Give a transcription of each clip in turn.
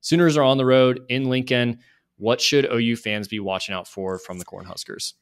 Sooners are on the road in Lincoln. What should OU fans be watching out for from the Cornhuskers?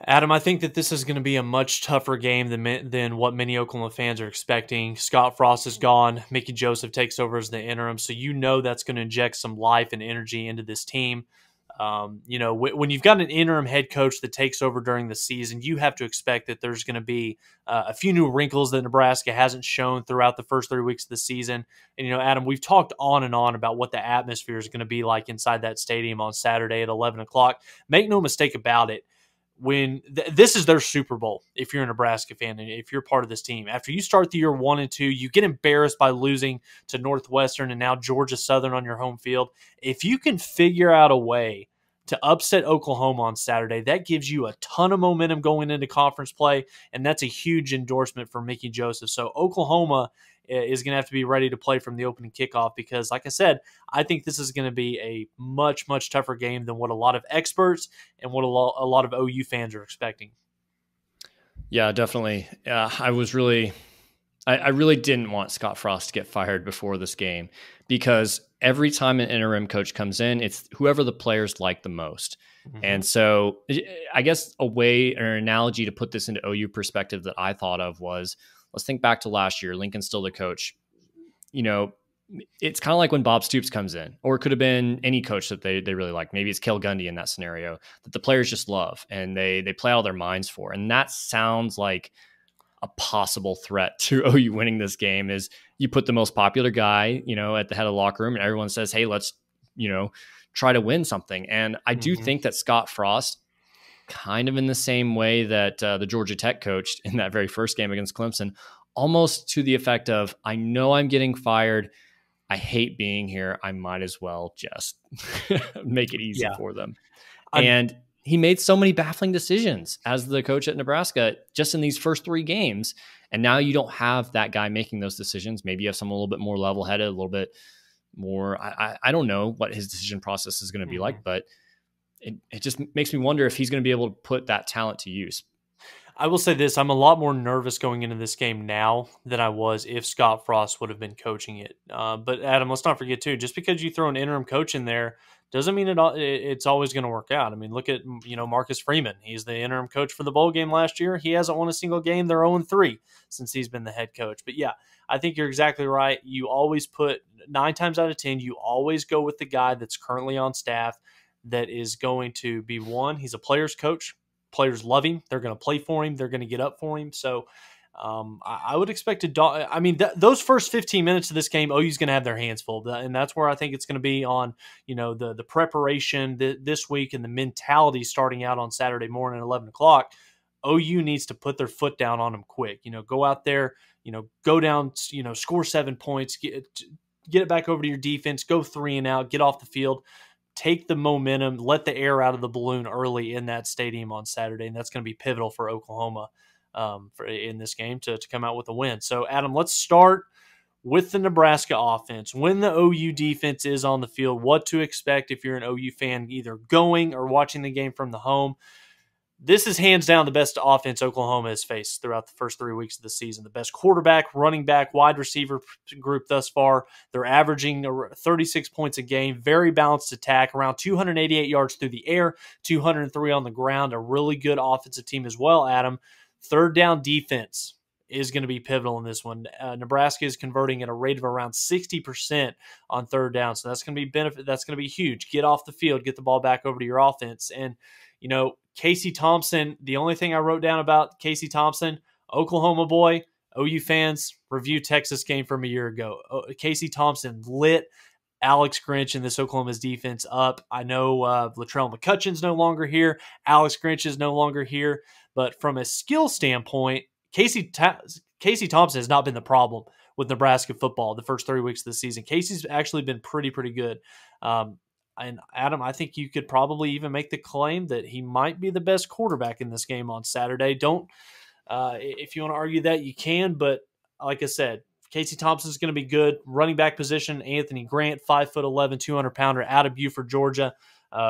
Adam, I think that this is going to be a much tougher game than what many Oklahoma fans are expecting. Scott Frost is gone. Mickey Joseph takes over as the interim, so that's going to inject some life and energy into this team. When you've got an interim head coach that takes over during the season, you have to expect that there's going to be a few new wrinkles that Nebraska hasn't shown throughout the first 3 weeks of the season. And, Adam, we've talked on and on about what the atmosphere is going to be like inside that stadium on Saturday at 11 o'clock. Make no mistake about it. When this is their Super Bowl, if you're a Nebraska fan and if you're part of this team, after you start the year 1-2, you get embarrassed by losing to Northwestern and now Georgia Southern on your home field. If you can figure out a way to upset Oklahoma on Saturday, that gives you a ton of momentum going into conference play, and that's a huge endorsement for Mickey Joseph. So Oklahoma is going to have to be ready to play from the opening kickoff because, like I said, I think this is going to be a much, much tougher game than what a lot of experts and what a lot of OU fans are expecting. Yeah, definitely. I really didn't want Scott Frost to get fired before this game because every time an interim coach comes in, it's whoever the players like the most. Mm-hmm. And so I guess a way or an analogy to put this into OU perspective that I thought of was, let's think back to last year. Lincoln's still the coach. It's kind of like when Bob Stoops comes in, or it could have been any coach that they really like. Maybe it's Cale Gundy in that scenario that the players just love and they play all their minds for. And that sounds like a possible threat to OU winning this game is you put the most popular guy, at the head of the locker room and everyone says, hey, let's, try to win something. And I do think that Scott Frost, kind of in the same way that the Georgia Tech coach in that very first game against Clemson, almost to the effect of, I know I'm getting fired. I hate being here. I might as well just make it easy for them. And he made so many baffling decisions as the coach at Nebraska just in these first 3 games. And now you don't have that guy making those decisions. Maybe you have someone a little bit more level-headed, a little bit more. I don't know what his decision process is going to be like, but it just makes me wonder if he's going to be able to put that talent to use. I will say this, I'm a lot more nervous going into this game now than I was if Scott Frost would have been coaching it. But Adam, let's not forget too, just because you throw an interim coach in there doesn't mean it's always going to work out. I mean, look at, Marcus Freeman. He's the interim coach for the bowl game last year. He hasn't won a single game. They're 0-3 since he's been the head coach. But yeah, I think you're exactly right. You always 9 times out of 10, you always go with the guy that's currently on staff that is going to be he's a player's coach. Players love him. They're going to play for him. They're going to get up for him. So I would expect those first 15 minutes of this game, OU's going to have their hands full. And that's where I think it's going to be on, the preparation this week and the mentality starting out on Saturday morning at 11 o'clock. OU needs to put their foot down on them quick. Go out there, go down, score 7 points, get it back over to your defense, go 3 and out, get off the field. Take the momentum, let the air out of the balloon early in that stadium on Saturday, and that's going to be pivotal for Oklahoma in this game to come out with a win. So, Adam, let's start with the Nebraska offense. When the OU defense is on the field, what to expect if you're an OU fan either going or watching the game from the home. This is hands down the best offense Oklahoma has faced throughout the first 3 weeks of the season. The best quarterback, running back, wide receiver group thus far. They're averaging 36 points a game. Very balanced attack, around 288 yards through the air, 203 on the ground. A really good offensive team as well, Adam. Third down defense is going to be pivotal in this one. Nebraska is converting at a rate of around 60% on third down, so that's going to be benefit. That's going to be huge. Get off the field, get the ball back over to your offense, and Casey Thompson, the only thing I wrote down about Casey Thompson, Oklahoma boy, OU fans, review Texas game from a year ago. Casey Thompson lit Alex Grinch and this Oklahoma's defense up. I know Latrell McCutcheon's no longer here. Alex Grinch is no longer here. But from a skill standpoint, Casey Thompson has not been the problem with Nebraska football the first 3 weeks of the season. Casey's actually been pretty good. And Adam, I think you could probably even make the claim that he might be the best quarterback in this game on Saturday. If you want to argue that, you can. But like I said, Casey Thompson's going to be good. Running back position, Anthony Grant, 5'11", 200-pounder out of Buford, Georgia,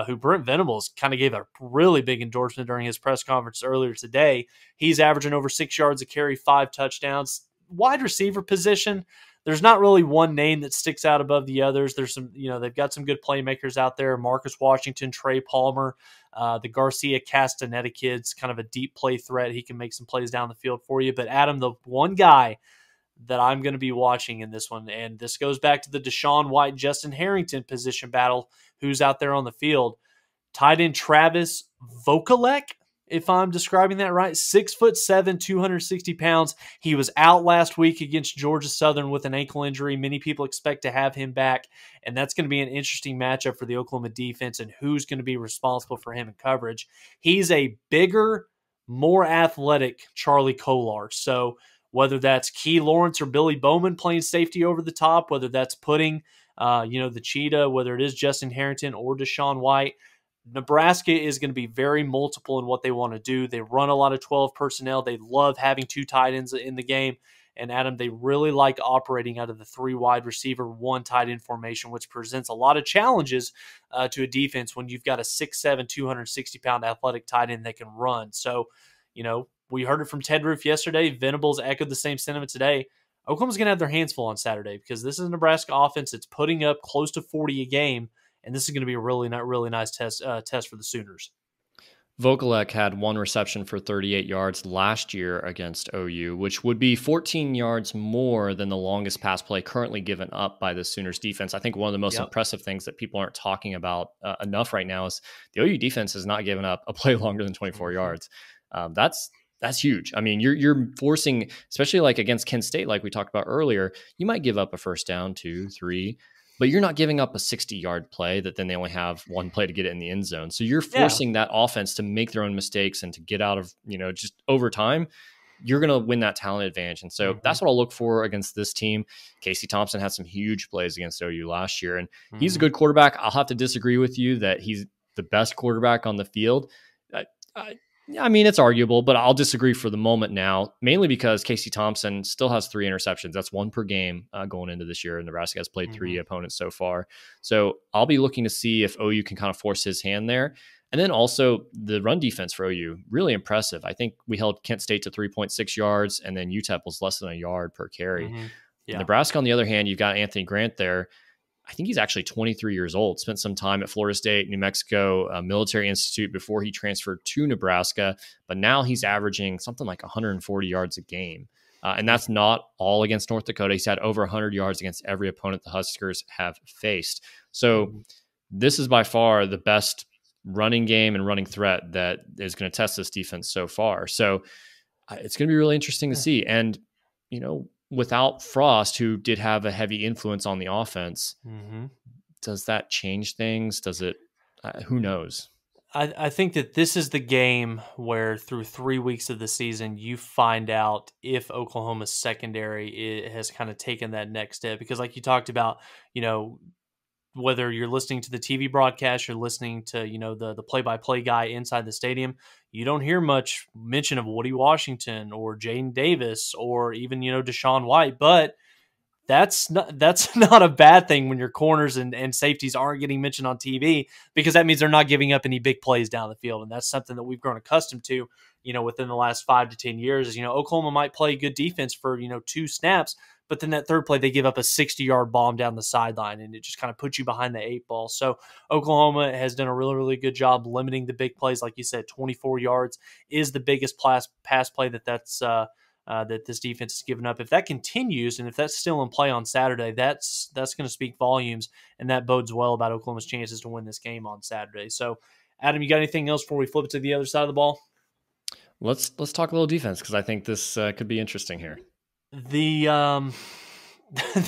who Brent Venables kind of gave a really big endorsement during his press conference earlier today. He's averaging over 6 yards a carry, 5 touchdowns. Wide receiver position, there's not really one name that sticks out above the others. There's some, they've got some good playmakers out there. Marcus Washington, Trey Palmer, the Garcia Castaneda kid's kind of a deep play threat. He can make some plays down the field for you. But Adam, the one guy that I'm going to be watching in this one, and this goes back to the Deshaun White, Justin Harrington position battle, who's out there on the field. Tight end Travis Vokalek, if I'm describing that right, 6'7", 260 pounds. He was out last week against Georgia Southern with an ankle injury. Many people expect to have him back, and that's going to be an interesting matchup for the Oklahoma defense and who's going to be responsible for him in coverage. He's a bigger, more athletic Charlie Kolar. So whether that's Key Lawrence or Billy Bowman playing safety over the top, whether that's putting the cheetah, whether it is Justin Harrington or Deshaun White, Nebraska is going to be very multiple in what they want to do. They run a lot of 12 personnel. They love having 2 tight ends in the game. And Adam, they really like operating out of the 3 wide receiver, 1 tight end formation, which presents a lot of challenges to a defense when you've got a 6'7", 260-pound athletic tight end that can run. So, we heard it from Ted Roof yesterday. Venables echoed the same sentiment today. Oklahoma's going to have their hands full on Saturday because this is a Nebraska offense that's putting up close to 40 a game. And this is going to be a really nice test for the Sooners. Vokalek had 1 reception for 38 yards last year against OU, which would be 14 yards more than the longest pass play currently given up by the Sooners defense. I think one of the most impressive things that people aren't talking about enough right now is the OU defense has not given up a play longer than 24 yards. That's huge. I mean, you're forcing, especially like against Kent State, like we talked about earlier, you might give up a first down, 2, 3, but you're not giving up a 60-yard play that then they only have 1 play to get it in the end zone. So you're forcing that offense to make their own mistakes and to get out of, just over time, you're going to win that talent advantage. And so that's what I'll look for against this team. Casey Thompson had some huge plays against OU last year, and he's a good quarterback. I'll have to disagree with you that he's the best quarterback on the field. I mean, it's arguable, but I'll disagree for the moment now, mainly because Casey Thompson still has 3 interceptions. That's 1 per game going into this year. Nebraska has played 3 opponents so far. So I'll be looking to see if OU can kind of force his hand there. And then also the run defense for OU, really impressive. I think we held Kent State to 3.6 yards, and then UTEP was less than a yard per carry. Nebraska, on the other hand, you've got Anthony Grant there. I think he's actually 23 years old, spent some time at Florida State, New Mexico Military Institute before he transferred to Nebraska, but now he's averaging something like 140 yards a game. And that's not all against North Dakota. He's had over 100 yards against every opponent the Huskers have faced. So this is by far the best running game and running threat that is going to test this defense so far. So it's going to be really interesting to see. And, without Frost, who did have a heavy influence on the offense, does that change things? Does it? Who knows? I think that this is the game where through 3 weeks of the season, you find out if Oklahoma's secondary has kind of taken that next step. Because like you talked about, whether you're listening to the TV broadcast, you're listening to, the play-by-play guy inside the stadium, you don't hear much mention of Woody Washington or Jaden Davis or even, Deshaun White. But that's not a bad thing when your corners and safeties aren't getting mentioned on TV, because that means they're not giving up any big plays down the field. And that's something that we've grown accustomed to, within the last 5 to 10 years is, Oklahoma might play good defense for, 2 snaps, but then that third play, they give up a 60-yard bomb down the sideline, and it just kind of puts you behind the 8 ball. So Oklahoma has done a really, really good job limiting the big plays. Like you said, 24 yards is the biggest pass play that this defense has given up. If that continues, and if that's still in play on Saturday, that's going to speak volumes, and that bodes well about Oklahoma's chances to win this game on Saturday. So, Adam, you got anything else before we flip it to the other side of the ball? Let's talk a little defense, because I think this could be interesting here. The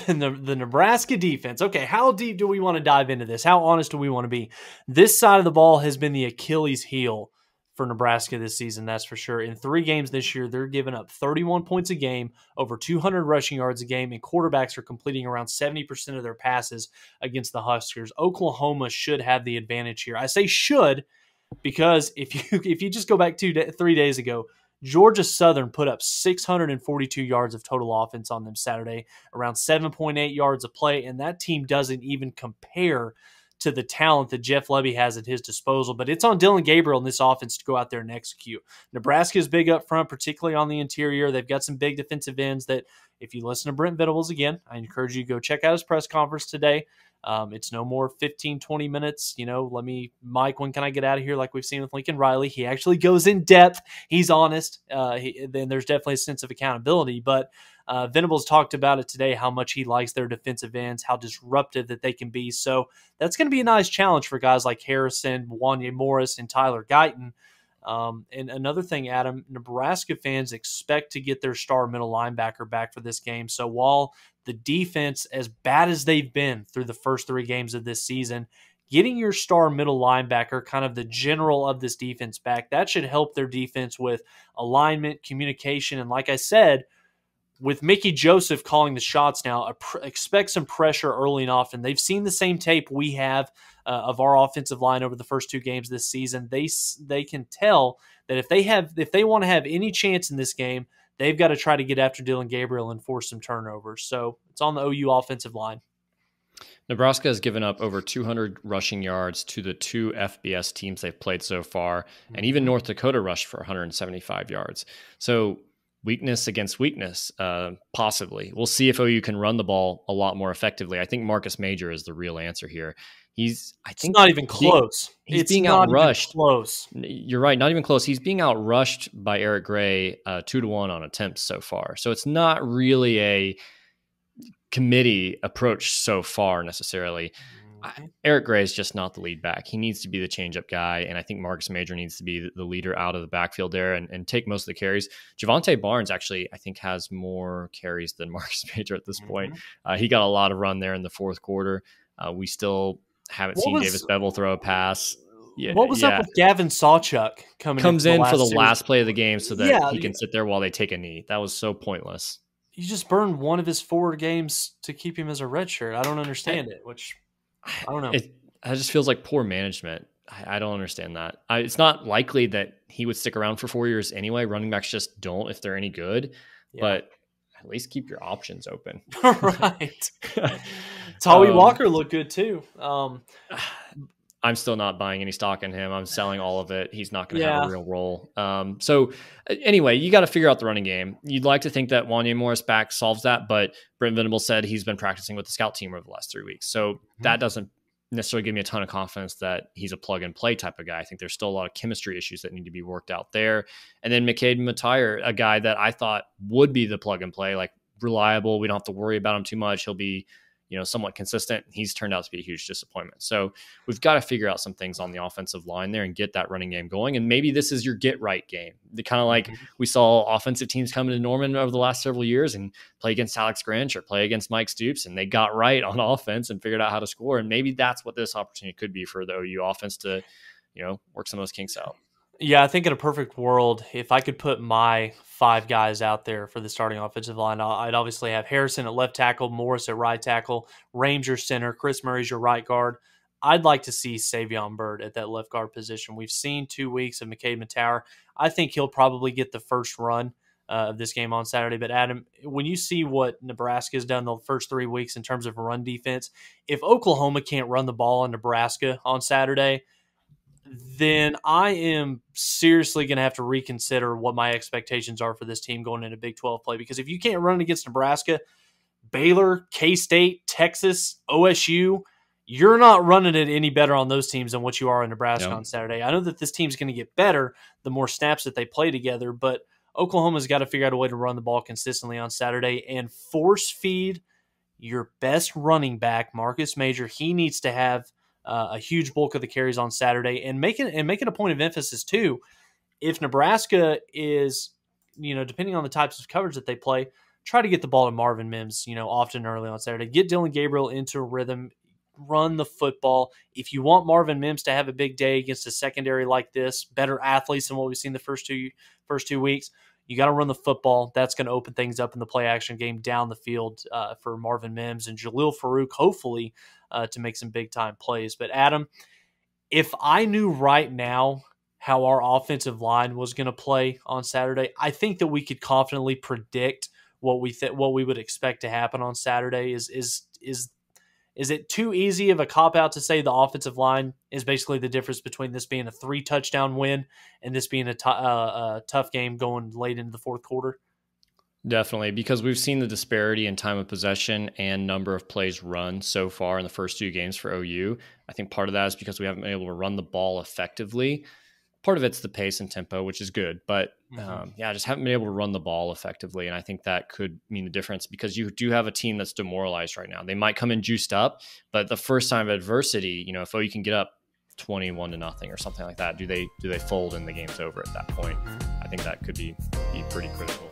Nebraska defense. Okay, how deep do we want to dive into this? How honest do we want to be? This side of the ball has been the Achilles heel for Nebraska this season, that's for sure. In 3 games this year, they're giving up 31 points a game, over 200 rushing yards a game, and quarterbacks are completing around 70% of their passes against the Huskers. Oklahoma should have the advantage here. I say should because if you just go back 3 days ago, Georgia Southern put up 642 yards of total offense on them Saturday, around 7.8 yards a play, and that team doesn't even compare to the talent that Jeff Lebby has at his disposal. But it's on Dylan Gabriel in this offense to go out there and execute. Nebraska is big up front, particularly on the interior. They've got some big defensive ends that, if you listen to Brent Venables again, I encourage you to go check out his press conference today. It's no more 15, 20 minutes. Mike, when can I get out of here? Like we've seen with Lincoln Riley, he actually goes in depth. He's honest. Then there's definitely a sense of accountability. But Venables talked about it today, how much he likes their defensive ends, how disruptive that they can be. So that's going to be a nice challenge for guys like Harrison, Wanya Morris, and Tyler Guyton. And another thing, Adam, Nebraska fans expect to get their star middle linebacker back for this game. So while the defense, as bad as they've been through the first 3 games of this season, getting your star middle linebacker, kind of the general of this defense back, that should help their defense with alignment, communication, and like I said, with Mickey Joseph calling the shots now, expect some pressure early and often. They've seen the same tape we have of our offensive line over the first 2 games this season. They can tell that if they want to have any chance in this game, they've got to try to get after Dylan Gabriel and force some turnovers. So it's on the OU offensive line. Nebraska has given up over 200 rushing yards to the 2 FBS teams they've played so far, and even North Dakota rushed for 175 yards. So weakness against weakness, possibly. We'll see if OU can run the ball a lot more effectively. I think Marcus Major is the real answer here. It's not even close. He's being outrushed. Close. You're right, not even close. He's being outrushed by Eric Gray 2-1 on attempts so far. So it's not really a committee approach so far necessarily. Eric Gray is just not the lead back. He needs to be the change-up guy, and I think Marcus Major needs to be the leader out of the backfield there and take most of the carries. Javonte Barnes actually, I think, has more carries than Marcus Major at this point. He got a lot of run there in the fourth quarter. We still haven't seen Davis Bevel throw a pass. Yeah, what was up with Gavin Sawchuk comes in for the last play of the game so that he can sit there while they take a knee? That was so pointless. You just burned one of his 4 games to keep him as a redshirt. I don't understand it, which I don't know. It just feels like poor management. I don't understand that. It's not likely that he would stick around for 4 years anyway. Running backs just don't if they're any good. Yeah. But at least keep your options open. Right. Tawee Walker looked good too. I'm still not buying any stock in him. I'm selling all of it. He's not going to have a real role. So anyway, you got to figure out the running game. You'd like to think that Wanya Morris back solves that, but Brent Venables said he's been practicing with the scout team over the last 3 weeks. So that doesn't necessarily give me a ton of confidence that he's a plug and play type of guy. I think there's still a lot of chemistry issues that need to be worked out there. And then McCade Matire, a guy that I thought would be the plug and play, like reliable. We don't have to worry about him too much. He'll be, somewhat consistent. He's turned out to be a huge disappointment. So we've got to figure out some things on the offensive line there and get that running game going. And maybe this is your get right game. The kind of like we saw offensive teams come into Norman over the last several years and play against Alex Grinch or play against Mike Stoops, and they got right on offense and figured out how to score. And maybe that's what this opportunity could be for the OU offense to, work some of those kinks out. Yeah, I think in a perfect world, if I could put my 5 guys out there for the starting offensive line, I'd obviously have Harrison at left tackle, Morris at right tackle, Ranger center, Chris Murray's your right guard. I'd like to see Savion Byrd at that left guard position. We've seen 2 weeks of McCade Matauer. I think he'll probably get the first run of this game on Saturday. But Adam, when you see what Nebraska has done the first 3 weeks in terms of run defense, if Oklahoma can't run the ball on Nebraska on Saturday, then I am seriously going to have to reconsider what my expectations are for this team going into Big 12 play. Because if you can't run against Nebraska, Baylor, K-State, Texas, OSU, you're not running it any better on those teams than what you are in Nebraska on Saturday. I know that this team's going to get better the more snaps that they play together, but Oklahoma's got to figure out a way to run the ball consistently on Saturday and force feed your best running back, Marcus Major. He needs to have a huge bulk of the carries on Saturday, and make it a point of emphasis too. If Nebraska is, depending on the types of coverage that they play, try to get the ball to Marvin Mims, often early on Saturday. Get Dylan Gabriel into a rhythm, run the football. If you want Marvin Mims to have a big day against a secondary like this, better athletes than what we've seen the first two weeks, you got to run the football. That's going to open things up in the play action game down the field for Marvin Mims and Jalil Farouk, hopefully, to make some big-time plays. But, Adam, if I knew right now how our offensive line was going to play on Saturday, I think that we could confidently predict what we would expect to happen on Saturday. Is it too easy of a cop-out to say the offensive line is basically the difference between this being a 3-touchdown win and this being a tough game going late into the fourth quarter? Definitely, because we've seen the disparity in time of possession and number of plays run so far in the first 2 games for OU. I think part of that is because we haven't been able to run the ball effectively. Part of it's the pace and tempo, which is good, but just haven't been able to run the ball effectively. And I think that could mean the difference, because you do have a team that's demoralized right now. They might come in juiced up, but the first time of adversity, if OU can get up 21-0 or something like that, do they fold and the game's over at that point? I think that could be pretty critical.